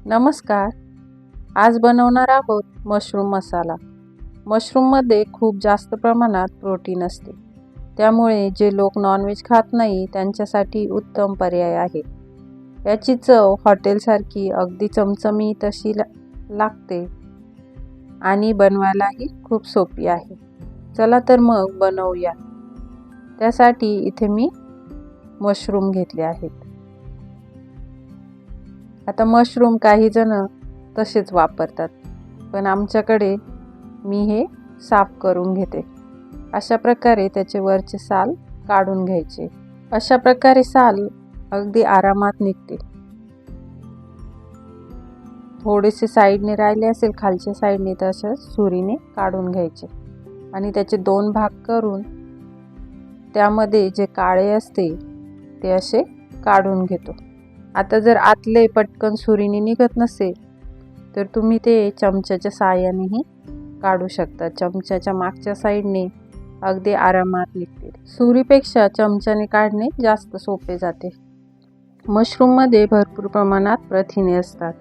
नमस्कार. आज बनवणार आहोत मशरूम मसाला. मशरूममध्ये खूप जास्त प्रमाणात प्रोटीन असते, त्यामुळे जे लोक नॉनव्हेज खात नाही त्यांच्यासाठी उत्तम पर्याय आहे. याची चव हॉटेलसारखी अगदी चमचमीत अशी लागते आणि बनवायलाही खूप सोपी आहे. चला तर मग बनवूया. त्यासाठी इथे मी मशरूम घेतले आहेत. आता मशरूम काही जण तसेच वापरतात, पण आमच्याकडे मी हे साफ करून घेते. अशा प्रकारे त्याचे वरचे साल काढून घ्यायचे. अशा प्रकारे साल अगदी आरामात निघते. थोडेसे साईडने राहिले असेल खालच्या साईडने तर अशा सुरीने काढून घ्यायचे आणि त्याचे 2 भाग करून त्यामध्ये जे काळे असते ते असे काढून घेतो. आता जर आतले पटकन सुरीने निघत नसेल तर तुम्ही ते चमच्याच्या साहाय्यानेही काढू शकता. चमच्याच्या मागच्या साईडने अगदी आरामात निघते. सुरीपेक्षा चमच्याने काढणे जास्त सोपे जाते. मशरूममध्ये भरपूर प्रमाणात प्रथिने असतात.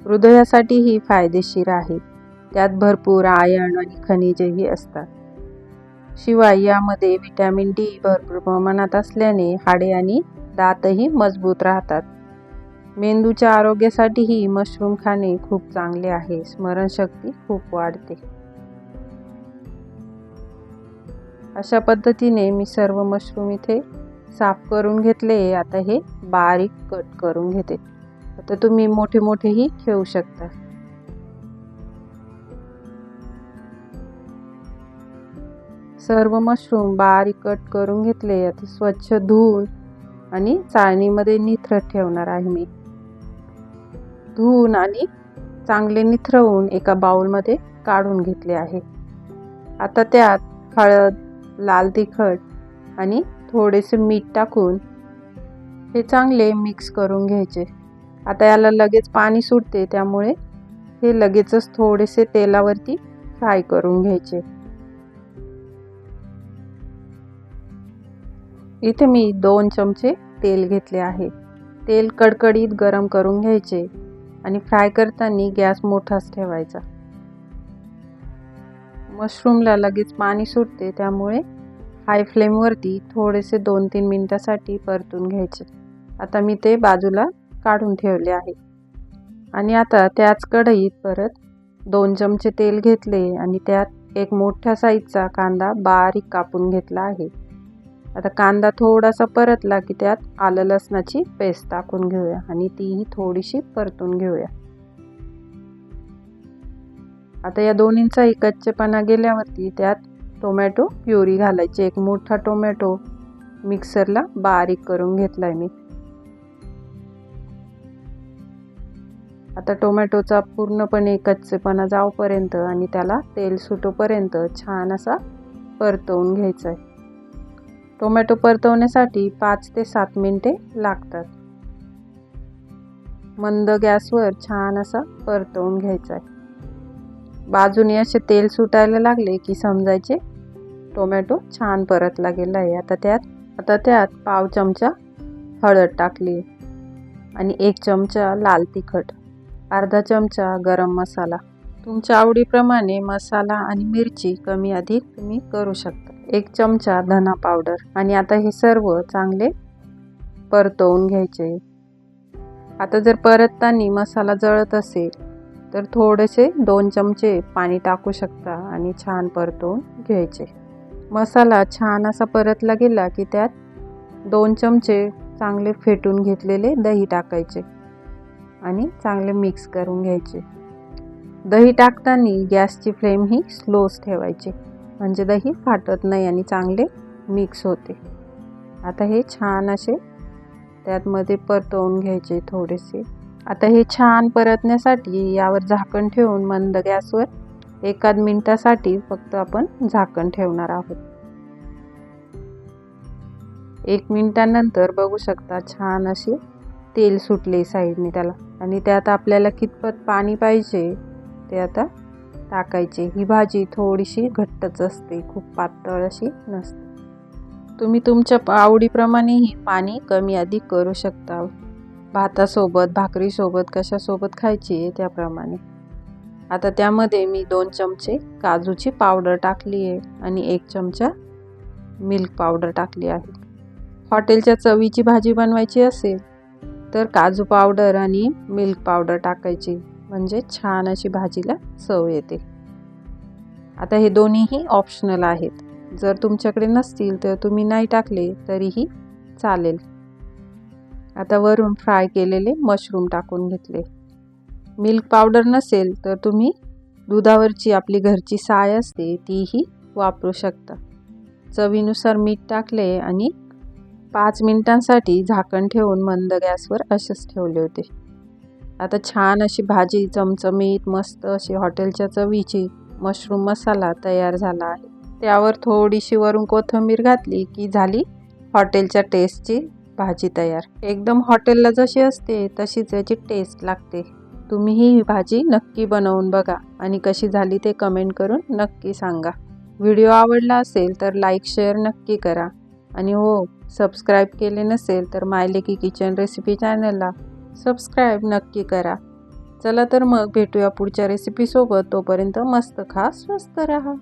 हृदयासाठीही फायदेशीर आहे. त्यात भरपूर आयर्न आणि खनिजेही असतात. शिवाय यामध्ये व्हिटॅमिन डी भरपूर प्रमाणात असल्याने हाडे आणि दातही मजबूत राहतात. मेंदूच्या आरोग्यासाठीही मशरूम खाणे खूप चांगले आहे. स्मरणशक्ती खूप वाढते. अशा पद्धतीने मी सर्व मशरूम इथे साफ करून घेतले. आता हे बारीक कट करून घेते. आता तुम्ही मोठे मोठेही घेऊ शकता. सर्व मशरूम बारीक कट करून घेतले. आता स्वच्छ धुवून आणि चाळणीमध्ये निथरत ठेवणार आहे मी. धुवून आणि चांगले निथरवून एका बाउलमध्ये काढून घेतले आहे. आता त्यात हळद, लाल तिखट आणि थोडेसे मीठ टाकून हे चांगले मिक्स करून घ्यायचे. आता याला लगेच पाणी सुटते, त्यामुळे हे लगेचच थोडेसे तेलावरती फ्राय करून घ्यायचे. इथे मी 2 चमचे तेल घेतले आहे. तेल कडकडीत गरम करून घ्यायचे आणि फ्राय करताना गॅस मोठाच ठेवायचा. मशरूमला लगेच पाणी सुटते, त्यामुळे हाय फ्लेमवरती थोडेसे 2-3 मिनिटासाठी परतून घ्यायचे. आता मी ते बाजूला काढून ठेवले आहे. आणि आता त्याच कढईत परत 2 चमचे तेल घेतले आणि त्यात एक मोठ्या साईजचा कांदा बारीक कापून घेतला आहे. आता कांदा थोडासा परतला की त्यात आलं लसणाची पेस्ट टाकून घेऊया आणि तीही थोडीशी परतून घेऊया. आता या दोन्हींचाही कच्चेपणा गेल्यावरती त्यात टोमॅटो प्युरी घालायची. एक मोठा टोमॅटो मिक्सरला बारीक करून घेतलाय मी. आता टोमॅटोचा पूर्णपणे कच्चेपणा जाऊपर्यंत आणि त्याला तेल सुटोपर्यंत छान असा परतवून घ्यायचा आहे. टोमॅटो परतवण्यासाठी 5 ते 7 मिनिटे लागतात. मंद गॅसवर छान असा परतवून घ्यायचा आहे. बाजूने असे तेल सुटायला लागले की समजायचे टोमॅटो छान परतला गेला आहे. आता त्यात पाव चमचा हळद टाकली आणि 1 चमचा लाल तिखट, अर्धा चमचा गरम मसाला. तुमच्या आवडीप्रमाणे मसाला आणि मिरची कमी अधिक तुम्ही करू शकता. 1 चमचा धना पावडर आणि आता हे सर्व चांगले परतवून घ्यायचे. आता जर परतताना मसाला जळत असेल तर थोडेसे 2 चमचे पाणी टाकू शकता आणि छान परतवून घ्यायचे. मसाला छान असा परतला गेला की त्यात 2 चमचे चांगले फेटून घेतलेले दही टाकायचे आणि चांगले मिक्स करून घ्यायचे. दही टाकताना गॅसची फ्लेम ही स्लोच ठेवायची, म्हणजे दही फाटत नाही आणि चांगले मिक्स होते. आता हे छान असे त्यातमध्ये परतवून घ्यायचे थोडेसे. आता हे छान परतण्यासाठी यावर झाकण ठेवून मंद गॅसवर 1 मिनिटासाठी फक्त आपण झाकण ठेवणार आहोत. 1 मिनिटानंतर बघू शकता छान असे तेल सुटले साईडने त्याला आणि त्यात आपल्याला कितपत पाणी पाहिजे ते आता टाकायचे. ही भाजी थोडीशी घट्टच असते, खूप पातळ अशी नसते. तुम्ही तुमच्या आवडीप्रमाणेही पाणी कमी अधिक करू शकता. भातासोबत, भाकरीसोबत, कशासोबत खायची आहे त्याप्रमाणे. आता त्यामध्ये मी 2 चमचे काजूची पावडर टाकली आहे आणि 1 चमचा मिल्क पावडर टाकली आहे. हॉटेलच्या चवीची भाजी बनवायची असेल तर काजू पावडर आणि मिल्क पावडर टाकायची, म्हणजे छान अशी भाजीला चव येते. आता हे दोन्हीही ऑप्शनल आहेत. जर तुमच्याकडे नसतील तर तुम्ही नाही टाकले तरीही चालेल. आता वरून फ्राय केलेले मशरूम टाकून घेतले. मिल्क पावडर नसेल तर तुम्ही दुधावरची आपली घरची साय असते तीही वापरू शकता. चवीनुसार मीठ टाकले आणि 5 मिनिटांसाठी झाकण ठेवून मंद गॅसवर असेच ठेवले होते. आता छान अशी भाजी चमचमीत मस्त अशी हॉटेलच्या चवीची मशरूम मसाला तयार झाला आहे. त्यावर थोडीशी वरून कोथिंबीर घातली की झाली हॉटेलच्या टेस्टची भाजी तयार. एकदम हॉटेलला जशी असते तशीच याची टेस्ट लागते. तुम्हीही ही भाजी नक्की बनवून बघा आणि कशी झाली ते कमेंट करून नक्की सांगा. व्हिडिओ आवडला असेल तर लाईक शेअर नक्की करा आणि हो, सबस्क्राईब केले नसेल तर माय लेकी किचन रेसिपी चॅनलला सबस्क्राईब नक्की करा. चला तर मग भेटूया पुढच्या रेसिपीसोबत. तोपर्यंत मस्त खा, स्वस्त राहा.